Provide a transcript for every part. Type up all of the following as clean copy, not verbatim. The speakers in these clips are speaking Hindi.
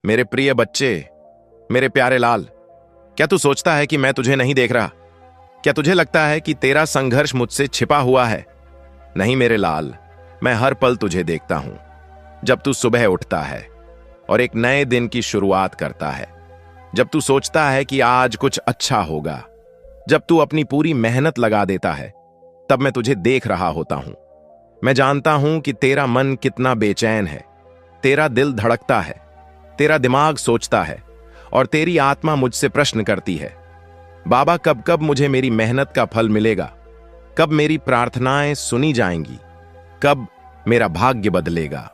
मेरे प्रिय बच्चे, मेरे प्यारे लाल, क्या तू सोचता है कि मैं तुझे नहीं देख रहा? क्या तुझे लगता है कि तेरा संघर्ष मुझसे छिपा हुआ है? नहीं मेरे लाल, मैं हर पल तुझे देखता हूं। जब तू सुबह उठता है और एक नए दिन की शुरुआत करता है, जब तू सोचता है कि आज कुछ अच्छा होगा, जब तू अपनी पूरी मेहनत लगा देता है, तब मैं तुझे देख रहा होता हूं। मैं जानता हूं कि तेरा मन कितना बेचैन है, तेरा दिल धड़कता है, तेरा दिमाग सोचता है और तेरी आत्मा मुझसे प्रश्न करती है, बाबा कब कब मुझे मेरी मेहनत का फल मिलेगा? कब मेरी प्रार्थनाएं सुनी जाएंगी? कब मेरा भाग्य बदलेगा?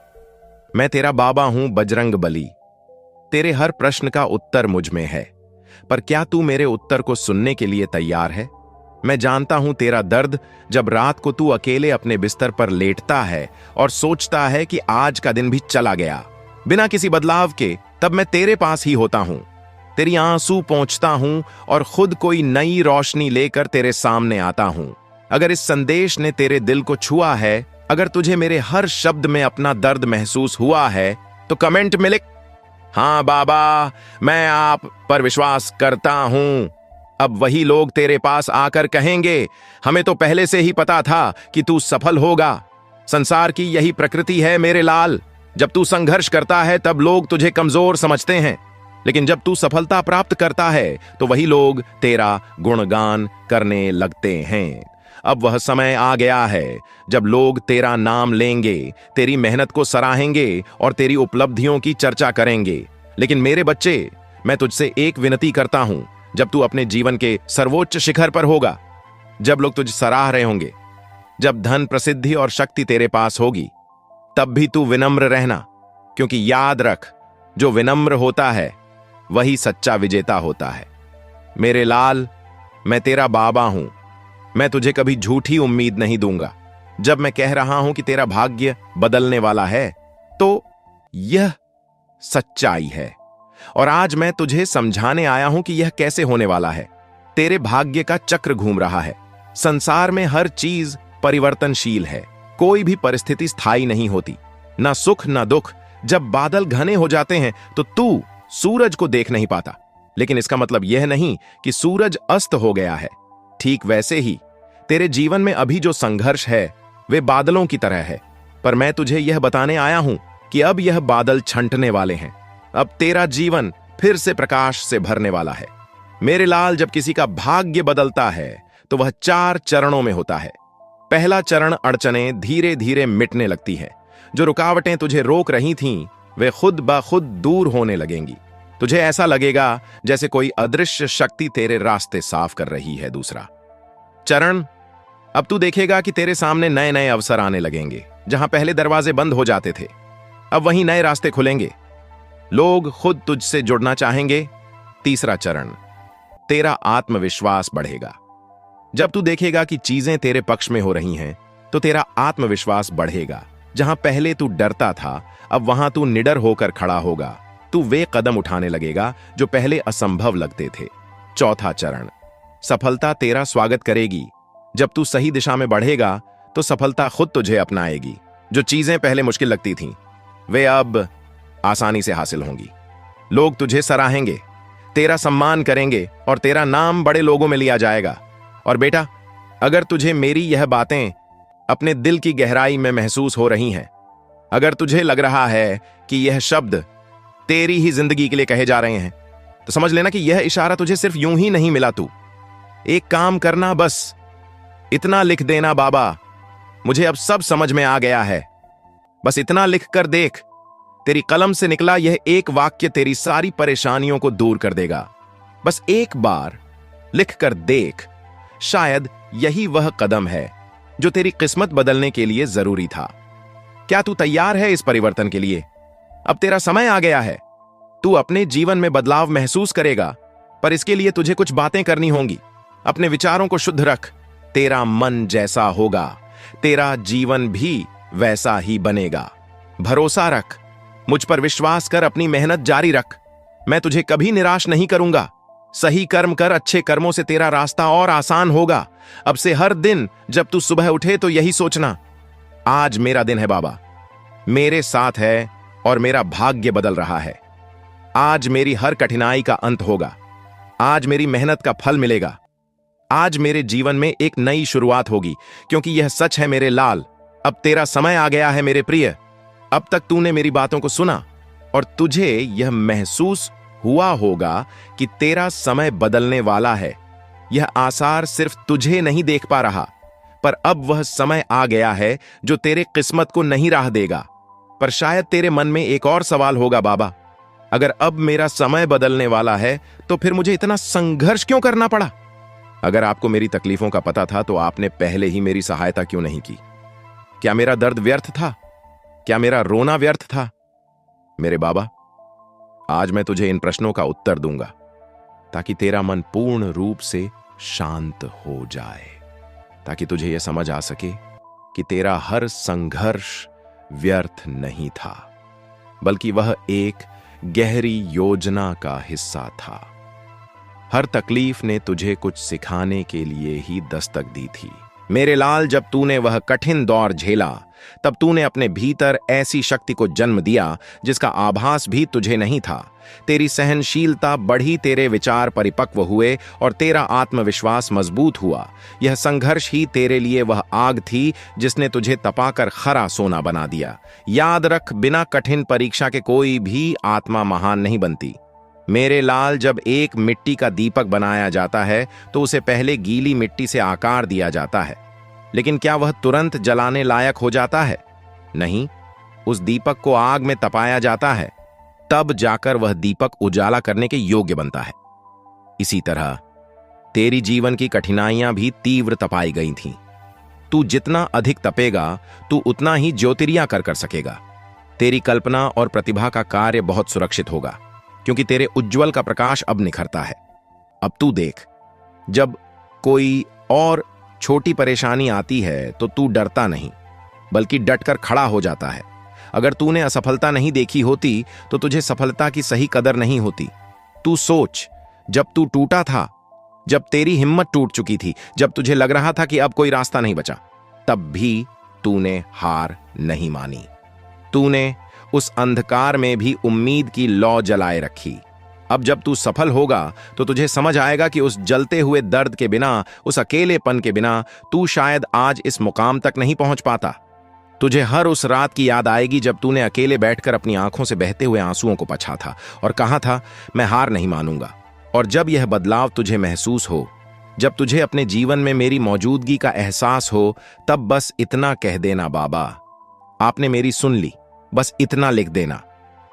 मैं तेरा बाबा हूं बजरंग बली। तेरे हर प्रश्न का उत्तर मुझ में है, पर क्या तू मेरे उत्तर को सुनने के लिए तैयार है? मैं जानता हूं तेरा दर्द, जब रात को तू अकेले अपने बिस्तर पर लेटता है और सोचता है कि आज का दिन भी चला गया बिना किसी बदलाव के, तब मैं तेरे पास ही होता हूं। तेरी आंसू पोंछता हूं और खुद कोई नई रोशनी लेकर तेरे सामने आता हूं। अगर इस संदेश ने तेरे दिल को छुआ है, अगर तुझे मेरे हर शब्द में अपना दर्द महसूस हुआ है, तो कमेंट में लिख, हाँ बाबा, मैं आप पर विश्वास करता हूं। अब वही लोग तेरे पास आकर कहेंगे, हमें तो पहले से ही पता था कि तू सफल होगा। संसार की यही प्रकृति है मेरे लाल। जब तू संघर्ष करता है तब लोग तुझे कमजोर समझते हैं, लेकिन जब तू सफलता प्राप्त करता है तो वही लोग तेरा गुणगान करने लगते हैं। अब वह समय आ गया है जब लोग तेरा नाम लेंगे, तेरी मेहनत को सराहेंगे और तेरी उपलब्धियों की चर्चा करेंगे। लेकिन मेरे बच्चे, मैं तुझसे एक विनती करता हूं, जब तू अपने जीवन के सर्वोच्च शिखर पर होगा, जब लोग तुझे सराह रहे होंगे, जब धन, प्रसिद्धि और शक्ति तेरे पास होगी, तब भी तू विनम्र रहना, क्योंकि याद रख, जो विनम्र होता है वही सच्चा विजेता होता है। मेरे लाल, मैं तेरा बाबा हूं। मैं तुझे कभी झूठी उम्मीद नहीं दूंगा। जब मैं कह रहा हूं कि तेरा भाग्य बदलने वाला है, तो यह सच्चाई है। और आज मैं तुझे समझाने आया हूं कि यह कैसे होने वाला है। तेरे भाग्य का चक्र घूम रहा है। संसार में हर चीज परिवर्तनशील है। कोई भी परिस्थिति स्थायी नहीं होती, ना सुख ना दुख। जब बादल घने हो जाते हैं तो तू सूरज को देख नहीं पाता, लेकिन इसका मतलब यह नहीं कि सूरज अस्त हो गया है। ठीक वैसे ही तेरे जीवन में अभी जो संघर्ष है वे बादलों की तरह है, पर मैं तुझे यह बताने आया हूं कि अब यह बादल छंटने वाले हैं। अब तेरा जीवन फिर से प्रकाश से भरने वाला है। मेरे लाल, जब किसी का भाग्य बदलता है तो वह 4 चरणों में होता है। पहला चरण, अड़चनें धीरे धीरे मिटने लगती हैं। जो रुकावटें तुझे रोक रही थीं, वे खुद ब खुद दूर होने लगेंगी। तुझे ऐसा लगेगा जैसे कोई अदृश्य शक्ति तेरे रास्ते साफ कर रही है। दूसरा चरण, अब तू देखेगा कि तेरे सामने नए नए अवसर आने लगेंगे। जहां पहले दरवाजे बंद हो जाते थे, अब वहीं नए रास्ते खुलेंगे। लोग खुद तुझसे जुड़ना चाहेंगे। तीसरा चरण, तेरा आत्मविश्वास बढ़ेगा। जब तू देखेगा कि चीजें तेरे पक्ष में हो रही हैं, तो तेरा आत्मविश्वास बढ़ेगा। जहां पहले तू डरता था, अब वहां तू निडर होकर खड़ा होगा। तू वे कदम उठाने लगेगा जो पहले असंभव लगते थे। चौथा चरण, सफलता तेरा स्वागत करेगी। जब तू सही दिशा में बढ़ेगा तो सफलता खुद तुझे अपनाएगी। जो चीजें पहले मुश्किल लगती थीं, वे अब आसानी से हासिल होंगी। लोग तुझे सराहेंगे, तेरा सम्मान करेंगे और तेरा नाम बड़े लोगों में लिया जाएगा। और बेटा, अगर तुझे मेरी यह बातें अपने दिल की गहराई में महसूस हो रही हैं, अगर तुझे लग रहा है कि यह शब्द तेरी ही जिंदगी के लिए कहे जा रहे हैं, तो समझ लेना कि यह इशारा तुझे सिर्फ यूं ही नहीं मिला। तू एक काम करना, बस इतना लिख देना, बाबा मुझे अब सब समझ में आ गया है। बस इतना लिख कर देख, तेरी कलम से निकला यह एक वाक्य तेरी सारी परेशानियों को दूर कर देगा। बस एक बार लिख कर देख, शायद यही वह कदम है जो तेरी किस्मत बदलने के लिए जरूरी था। क्या तू तैयार है इस परिवर्तन के लिए? अब तेरा समय आ गया है। तू अपने जीवन में बदलाव महसूस करेगा, पर इसके लिए तुझे कुछ बातें करनी होंगी। अपने विचारों को शुद्ध रख। तेरा मन जैसा होगा, तेरा जीवन भी वैसा ही बनेगा। भरोसा रख, मुझ पर विश्वास कर, अपनी मेहनत जारी रख। मैं तुझे कभी निराश नहीं करूंगा। सही कर्म कर, अच्छे कर्मों से तेरा रास्ता और आसान होगा। अब से हर दिन जब तू सुबह उठे तो यही सोचना, आज मेरा दिन है बाबा, मेरे साथ है और मेरा भाग्य बदल रहा है। आज मेरी हर कठिनाई का अंत होगा। आज मेरी मेहनत का फल मिलेगा। आज मेरे जीवन में एक नई शुरुआत होगी, क्योंकि यह सच है मेरे लाल। अब तेरा समय आ गया है मेरे प्रिय। अब तक तूने मेरी बातों को सुना और तुझे यह महसूस हुआ होगा कि तेरा समय बदलने वाला है। यह आसार सिर्फ तुझे नहीं देख पा रहा, पर अब वह समय आ गया है जो तेरे किस्मत को नहीं राह देगा। पर शायद तेरे मन में एक और सवाल होगा, बाबा, अगर अब मेरा समय बदलने वाला है तो फिर मुझे इतना संघर्ष क्यों करना पड़ा? अगर आपको मेरी तकलीफों का पता था तो आपने पहले ही मेरी सहायता क्यों नहीं की? क्या मेरा दर्द व्यर्थ था? क्या मेरा रोना व्यर्थ था? मेरे बाबा, आज मैं तुझे इन प्रश्नों का उत्तर दूंगा ताकि तेरा मन पूर्ण रूप से शांत हो जाए, ताकि तुझे यह समझ आ सके कि तेरा हर संघर्ष व्यर्थ नहीं था, बल्कि वह एक गहरी योजना का हिस्सा था। हर तकलीफ ने तुझे कुछ सिखाने के लिए ही दस्तक दी थी। मेरे लाल, जब तूने वह कठिन दौर झेला, तब तूने अपने भीतर ऐसी शक्ति को जन्म दिया जिसका आभास भी तुझे नहीं था। तेरी सहनशीलता बढ़ी, तेरे विचार परिपक्व हुए और तेरा आत्मविश्वास मजबूत हुआ। यह संघर्ष ही तेरे लिए वह आग थी जिसने तुझे तपाकर खरा सोना बना दिया। याद रख, बिना कठिन परीक्षा के कोई भी आत्मा महान नहीं बनती। मेरे लाल, जब एक मिट्टी का दीपक बनाया जाता है तो उसे पहले गीली मिट्टी से आकार दिया जाता है, लेकिन क्या वह तुरंत जलाने लायक हो जाता है? नहीं, उस दीपक को आग में तपाया जाता है, तब जाकर वह दीपक उजाला करने के योग्य बनता है। इसी तरह तेरी जीवन की कठिनाइयां भी तीव्र तपाई गई थीं। तू जितना अधिक तपेगा, तू उतना ही ज्योतिर्या कर सकेगा। तेरी कल्पना और प्रतिभा का कार्य बहुत सुरक्षित होगा, क्योंकि तेरे उज्जवल का प्रकाश अब निखरता है। अब तू देख, जब कोई और छोटी परेशानी आती है तो तू डरता नहीं, बल्कि डटकर खड़ा हो जाता है। अगर तूने असफलता नहीं देखी होती तो तुझे सफलता की सही कदर नहीं होती। तू सोच, जब तू टूटा था, जब तेरी हिम्मत टूट चुकी थी, जब तुझे लग रहा था कि अब कोई रास्ता नहीं बचा, तब भी तूने हार नहीं मानी। तूने उस अंधकार में भी उम्मीद की लौ जलाए रखी। अब जब तू सफल होगा तो तुझे समझ आएगा कि उस जलते हुए दर्द के बिना, उस अकेलेपन के बिना तू शायद आज इस मुकाम तक नहीं पहुंच पाता। तुझे हर उस रात की याद आएगी जब तूने अकेले बैठकर अपनी आंखों से बहते हुए आंसुओं को पछा था और कहा था, मैं हार नहीं मानूंगा। और जब यह बदलाव तुझे महसूस हो, जब तुझे अपने जीवन में मेरी मौजूदगी का एहसास हो, तब बस इतना कह देना, बाबा, आपने मेरी सुन ली। बस इतना लिख देना,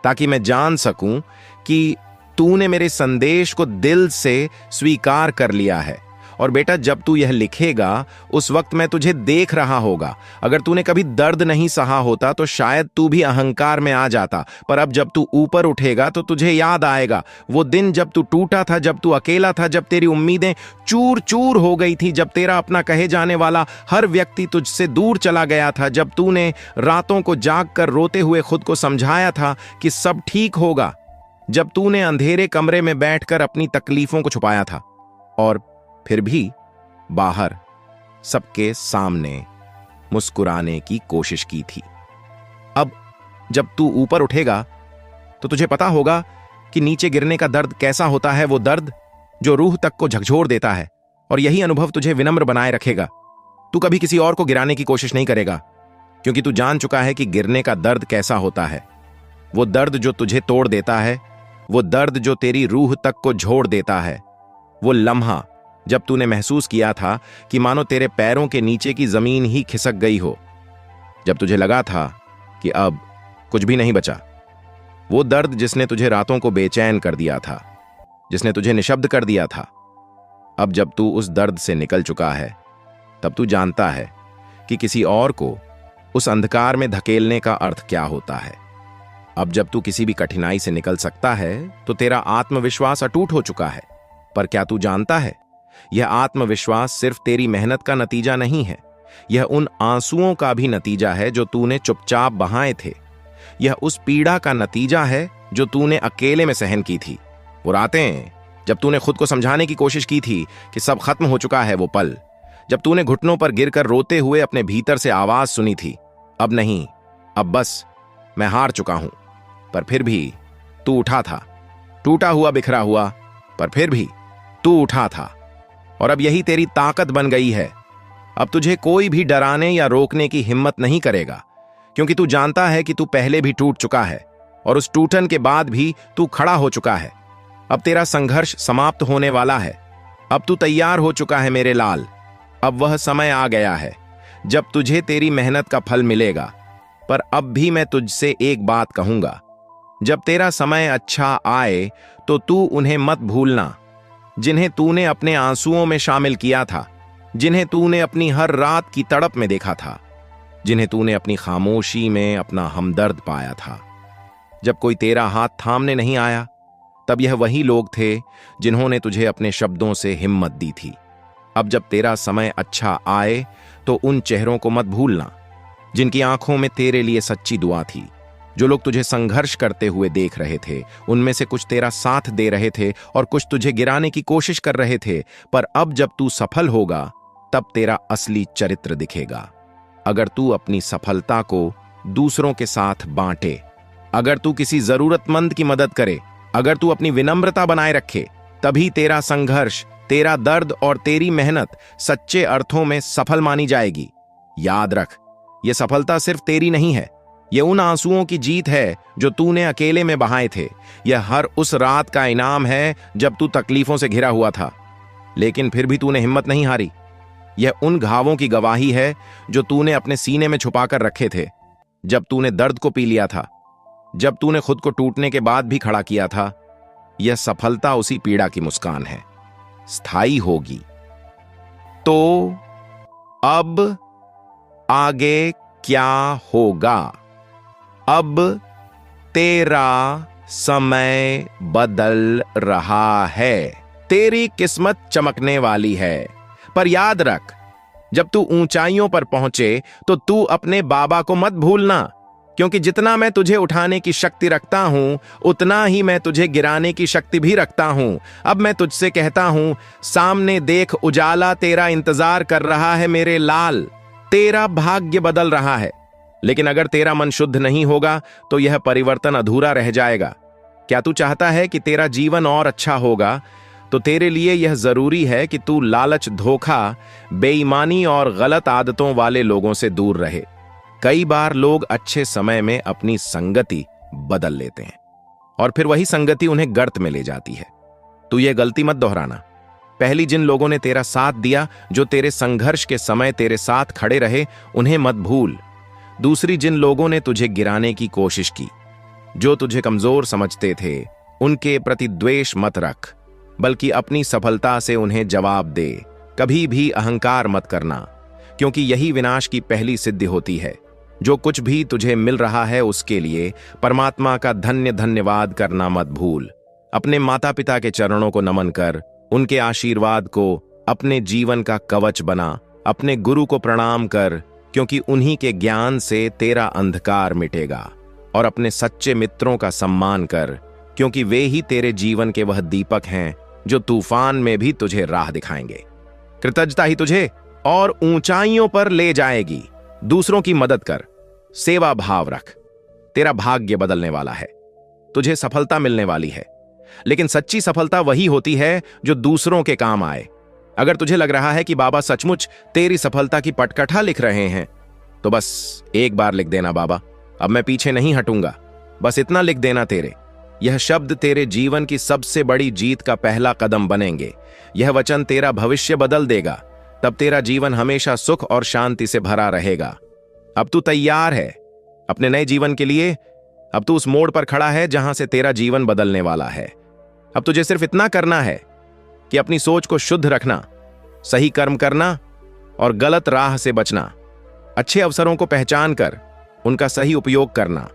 ताकि मैं जान सकूं कि तूने मेरे संदेश को दिल से स्वीकार कर लिया है। और बेटा, जब तू यह लिखेगा, उस वक्त मैं तुझे देख रहा होगा। अगर तूने कभी दर्द नहीं सहा होता तो शायद तू भी अहंकार में आ जाता, पर अब जब तू ऊपर उठेगा तो तुझे याद आएगा वो दिन जब तू टूटा था, जब तू अकेला था, जब तेरी उम्मीदें चूर चूर हो गई थी, जब तेरा अपना कहे जाने वाला हर व्यक्ति तुझसे दूर चला गया था, जब तूने रातों को जाग कर रोते हुए खुद को समझाया था कि सब ठीक होगा, जब तूने अंधेरे कमरे में बैठकर अपनी तकलीफों को छुपाया था और फिर भी बाहर सबके सामने मुस्कुराने की कोशिश की थी। अब जब तू ऊपर उठेगा तो तुझे पता होगा कि नीचे गिरने का दर्द कैसा होता है, वो दर्द जो रूह तक को झकझोर देता है। और यही अनुभव तुझे विनम्र बनाए रखेगा। तू कभी किसी और को गिराने की कोशिश नहीं करेगा, क्योंकि तू जान चुका है कि गिरने का दर्द कैसा होता है। वो दर्द जो तुझे तोड़ देता है, वो दर्द जो तेरी रूह तक को झोड़ देता है, वो लम्हा जब तूने महसूस किया था कि मानो तेरे पैरों के नीचे की जमीन ही खिसक गई हो, जब तुझे लगा था कि अब कुछ भी नहीं बचा। वो दर्द जिसने तुझे रातों को बेचैन कर दिया था, जिसने तुझे निशब्द कर दिया था। अब जब तू उस दर्द से निकल चुका है, तब तू जानता है कि किसी और को उस अंधकार में धकेलने का अर्थ क्या होता है। अब जब तू किसी भी कठिनाई से निकल सकता है तो तेरा आत्मविश्वास अटूट हो चुका है। पर क्या तू जानता है, यह आत्मविश्वास सिर्फ तेरी मेहनत का नतीजा नहीं है, यह उन आंसुओं का भी नतीजा है जो तूने चुपचाप बहाए थे। यह उस पीड़ा का नतीजा है जो तूने अकेले में सहन की थी। वो रातें जब तूने खुद को समझाने की कोशिश की थी कि सब खत्म हो चुका है, वो पल जब तूने घुटनों पर गिरकर रोते हुए अपने भीतर से आवाज सुनी थी, अब नहीं, अब बस मैं हार चुका हूं। पर फिर भी तू उठा था, टूटा हुआ बिखरा हुआ, पर फिर भी तू उठा था। और अब यही तेरी ताकत बन गई है। अब तुझे कोई भी डराने या रोकने की हिम्मत नहीं करेगा, क्योंकि तू जानता है कि तू पहले भी टूट चुका है और उस टूटन के बाद भी तू खड़ा हो चुका है। अब तेरा संघर्ष समाप्त होने वाला है। अब तू तैयार हो चुका है मेरे लाल। अब वह समय आ गया है जब तुझे तेरी मेहनत का फल मिलेगा। पर अब भी मैं तुझसे एक बात कहूंगा, जब तेरा समय अच्छा आए तो तू उन्हें मत भूलना, जिन्हें तूने अपने आंसुओं में शामिल किया था, जिन्हें तूने अपनी हर रात की तड़प में देखा था, जिन्हें तूने अपनी खामोशी में अपना हमदर्द पाया था। जब कोई तेरा हाथ थामने नहीं आया, तब यह वही लोग थे जिन्होंने तुझे अपने शब्दों से हिम्मत दी थी। अब जब तेरा समय अच्छा आए तो उन चेहरों को मत भूलना, जिनकी आंखों में तेरे लिए सच्ची दुआ थी। जो लोग तुझे संघर्ष करते हुए देख रहे थे, उनमें से कुछ तेरा साथ दे रहे थे और कुछ तुझे गिराने की कोशिश कर रहे थे। पर अब जब तू सफल होगा, तब तेरा असली चरित्र दिखेगा। अगर तू अपनी सफलता को दूसरों के साथ बांटे, अगर तू किसी जरूरतमंद की मदद करे, अगर तू अपनी विनम्रता बनाए रखे, तभी तेरा संघर्ष, तेरा दर्द और तेरी मेहनत सच्चे अर्थों में सफल मानी जाएगी। याद रख, यह सफलता सिर्फ तेरी नहीं है, यह उन आंसुओं की जीत है जो तूने अकेले में बहाए थे। यह हर उस रात का इनाम है जब तू तकलीफों से घिरा हुआ था, लेकिन फिर भी तूने हिम्मत नहीं हारी। यह उन घावों की गवाही है जो तूने अपने सीने में छुपाकर रखे थे, जब तूने दर्द को पी लिया था, जब तूने खुद को टूटने के बाद भी खड़ा किया था। यह सफलता उसी पीड़ा की मुस्कान है, स्थायी होगी। तो अब आगे क्या होगा? अब तेरा समय बदल रहा है, तेरी किस्मत चमकने वाली है। पर याद रख, जब तू ऊंचाइयों पर पहुंचे तो तू अपने बाबा को मत भूलना, क्योंकि जितना मैं तुझे उठाने की शक्ति रखता हूं, उतना ही मैं तुझे गिराने की शक्ति भी रखता हूं। अब मैं तुझसे कहता हूं, सामने देख, उजाला तेरा इंतजार कर रहा है मेरे लाल। तेरा भाग्य बदल रहा है, लेकिन अगर तेरा मन शुद्ध नहीं होगा तो यह परिवर्तन अधूरा रह जाएगा। क्या तू चाहता है कि तेरा जीवन और अच्छा होगा? तो तेरे लिए यह जरूरी है कि तू लालच, धोखा, बेईमानी और गलत आदतों वाले लोगों से दूर रहे। कई बार लोग अच्छे समय में अपनी संगति बदल लेते हैं और फिर वही संगति उन्हें गर्त में ले जाती है। तू यह गलती मत दोहराना। पहली जिन लोगों ने तेरा साथ दिया, जो तेरे संघर्ष के समय तेरे साथ खड़े रहे, उन्हें मत भूल। दूसरी जिन लोगों ने तुझे गिराने की कोशिश की, जो तुझे कमजोर समझते थे, उनके प्रति द्वेष मत रख, बल्कि अपनी सफलता से उन्हें जवाब दे। कभी भी अहंकार मत करना, क्योंकि यही विनाश की पहली सिद्धि होती है। जो कुछ भी तुझे मिल रहा है उसके लिए परमात्मा का धन्यवाद करना मत भूल। अपने माता पिता के चरणों को नमन कर, उनके आशीर्वाद को अपने जीवन का कवच बना। अपने गुरु को प्रणाम कर, क्योंकि उन्हीं के ज्ञान से तेरा अंधकार मिटेगा। और अपने सच्चे मित्रों का सम्मान कर, क्योंकि वे ही तेरे जीवन के वह दीपक हैं जो तूफान में भी तुझे राह दिखाएंगे। कृतज्ञता ही तुझे और ऊंचाइयों पर ले जाएगी। दूसरों की मदद कर, सेवा भाव रख। तेरा भाग्य बदलने वाला है, तुझे सफलता मिलने वाली है। लेकिन सच्ची सफलता वही होती है जो दूसरों के काम आए। अगर तुझे लग रहा है कि बाबा सचमुच तेरी सफलता की पटकथा लिख रहे हैं, तो बस एक बार लिख देना, बाबा अब मैं पीछे नहीं हटूंगा। बस इतना लिख देना, तेरे यह शब्द तेरे जीवन की सबसे बड़ी जीत का पहला कदम बनेंगे। यह वचन तेरा भविष्य बदल देगा। तब तेरा जीवन हमेशा सुख और शांति से भरा रहेगा। अब तू तैयार है अपने नए जीवन के लिए। अब तू उस मोड़ पर खड़ा है जहां से तेरा जीवन बदलने वाला है। अब तुझे सिर्फ इतना करना है कि अपनी सोच को शुद्ध रखना, सही कर्म करना और गलत राह से बचना। अच्छे अवसरों को पहचान कर उनका सही उपयोग करना,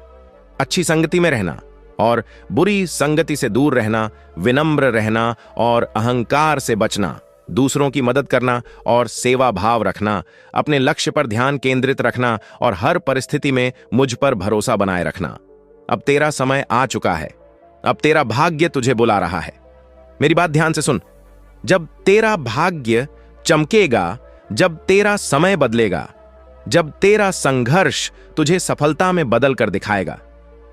अच्छी संगति में रहना और बुरी संगति से दूर रहना, विनम्र रहना और अहंकार से बचना, दूसरों की मदद करना और सेवा भाव रखना, अपने लक्ष्य पर ध्यान केंद्रित रखना और हर परिस्थिति में मुझ पर भरोसा बनाए रखना। अब तेरा समय आ चुका है। अब तेरा भाग्य तुझे बुला रहा है। मेरी बात ध्यान से सुन। जब तेरा भाग्य चमकेगा, जब तेरा समय बदलेगा, जब तेरा संघर्ष तुझे सफलता में बदल कर दिखाएगा,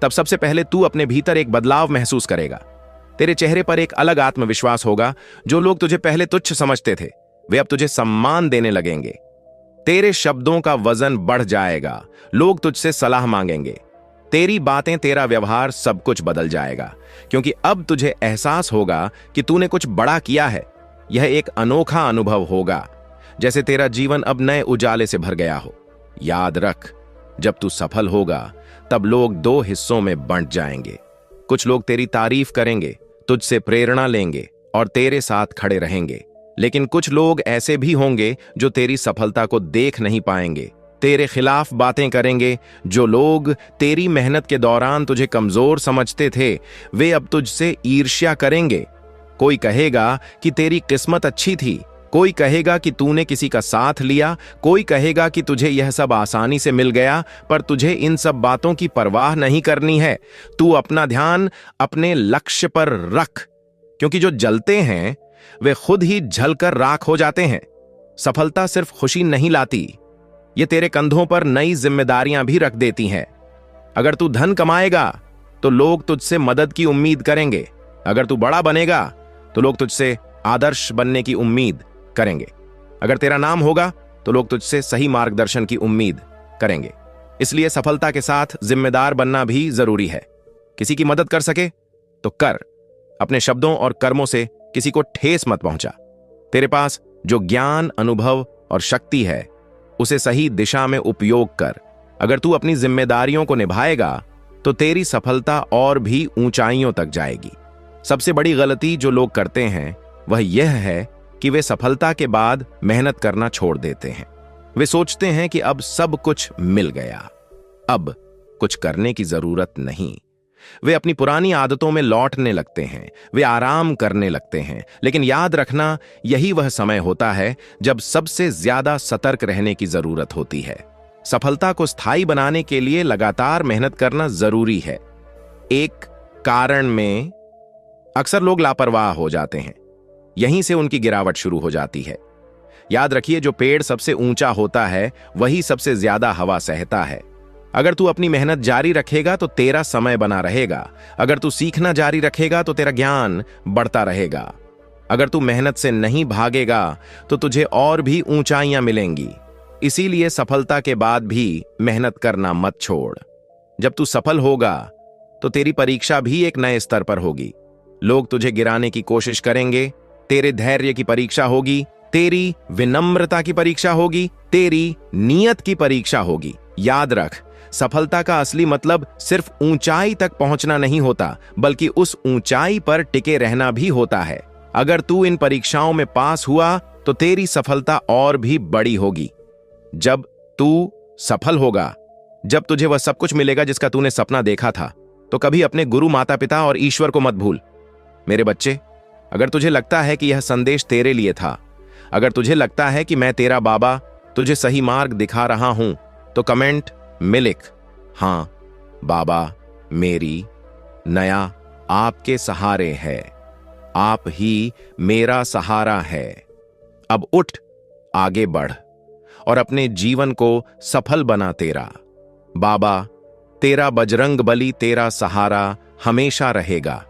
तब सबसे पहले तू अपने भीतर एक बदलाव महसूस करेगा। तेरे चेहरे पर एक अलग आत्मविश्वास होगा। जो लोग तुझे पहले तुच्छ समझते थे वे अब तुझे सम्मान देने लगेंगे। तेरे शब्दों का वजन बढ़ जाएगा। लोग तुझसे सलाह मांगेंगे। तेरी बातें, तेरा व्यवहार, सब कुछ बदल जाएगा, क्योंकि अब तुझे एहसास होगा कि तूने कुछ बड़ा किया है। यह एक अनोखा अनुभव होगा, जैसे तेरा जीवन अब नए उजाले से भर गया हो। याद रख, जब तू सफल होगा तब लोग दो हिस्सों में बंट जाएंगे। कुछ लोग तेरी तारीफ करेंगे, तुझसे प्रेरणा लेंगे और तेरे साथ खड़े रहेंगे। लेकिन कुछ लोग ऐसे भी होंगे जो तेरी सफलता को देख नहीं पाएंगे, तेरे खिलाफ बातें करेंगे। जो लोग तेरी मेहनत के दौरान तुझे कमजोर समझते थे वे अब तुझसे ईर्ष्या करेंगे। कोई कहेगा कि तेरी किस्मत अच्छी थी, कोई कहेगा कि तूने किसी का साथ लिया, कोई कहेगा कि तुझे यह सब आसानी से मिल गया। पर तुझे इन सब बातों की परवाह नहीं करनी है। तू अपना ध्यान अपने लक्ष्य पर रख, क्योंकि जो जलते हैं वे खुद ही जलकर राख हो जाते हैं। सफलता सिर्फ खुशी नहीं लाती, ये तेरे कंधों पर नई जिम्मेदारियां भी रख देती हैं। अगर तू धन कमाएगा तो लोग तुझसे मदद की उम्मीद करेंगे। अगर तू बड़ा बनेगा तो लोग तुझसे आदर्श बनने की उम्मीद करेंगे। अगर तेरा नाम होगा तो लोग तुझसे सही मार्गदर्शन की उम्मीद करेंगे। इसलिए सफलता के साथ जिम्मेदार बनना भी जरूरी है। किसी की मदद कर सके तो कर। अपने शब्दों और कर्मों से किसी को ठेस मत पहुंचा। तेरे पास जो ज्ञान, अनुभव और शक्ति है उसे सही दिशा में उपयोग कर। अगर तू अपनी जिम्मेदारियों को निभाएगा तो तेरी सफलता और भी ऊंचाइयों तक जाएगी। सबसे बड़ी गलती जो लोग करते हैं वह यह है कि वे सफलता के बाद मेहनत करना छोड़ देते हैं। वे सोचते हैं कि अब सब कुछ मिल गया, अब कुछ करने की जरूरत नहीं। वे अपनी पुरानी आदतों में लौटने लगते हैं, वे आराम करने लगते हैं। लेकिन याद रखना, यही वह समय होता है जब सबसे ज्यादा सतर्क रहने की जरूरत होती है। सफलता को स्थायी बनाने के लिए लगातार मेहनत करना जरूरी है। एक कारण में अक्सर लोग लापरवाह हो जाते हैं, यहीं से उनकी गिरावट शुरू हो जाती है। याद रखिए, जो पेड़ सबसे ऊंचा होता है वही सबसे ज्यादा हवा सहता है। अगर तू अपनी मेहनत जारी रखेगा तो तेरा समय बना रहेगा। अगर तू सीखना जारी रखेगा तो तेरा ज्ञान बढ़ता रहेगा। अगर तू मेहनत से नहीं भागेगा तो तुझे और भी ऊंचाइयां मिलेंगी। इसीलिए सफलता के बाद भी मेहनत करना मत छोड़। जब तू सफल होगा तो तेरी परीक्षा भी एक नए स्तर पर होगी। लोग तुझे गिराने की कोशिश करेंगे, तेरे धैर्य की परीक्षा होगी, तेरी विनम्रता की परीक्षा होगी, तेरी नीयत की परीक्षा होगी। याद रख, सफलता का असली मतलब सिर्फ ऊंचाई तक पहुंचना नहीं होता, बल्कि उस ऊंचाई पर टिके रहना भी होता है। अगर तू इन परीक्षाओं में पास हुआ तो तेरी सफलता और भी बड़ी होगी। जब तू सफल होगा, जब तुझे वह सब कुछ मिलेगा जिसका तूने सपना देखा था, तो कभी अपने गुरु, माता पिता और ईश्वर को मत भूल। मेरे बच्चे, अगर तुझे लगता है कि यह संदेश तेरे लिए था, अगर तुझे लगता है कि मैं तेरा बाबा तुझे सही मार्ग दिखा रहा हूं, तो कमेंट में लिख, हां बाबा, मेरी नया आपके सहारे है, आप ही मेरा सहारा है। अब उठ, आगे बढ़ और अपने जीवन को सफल बना। तेरा बाबा, तेरा बजरंग बली तेरा सहारा हमेशा रहेगा।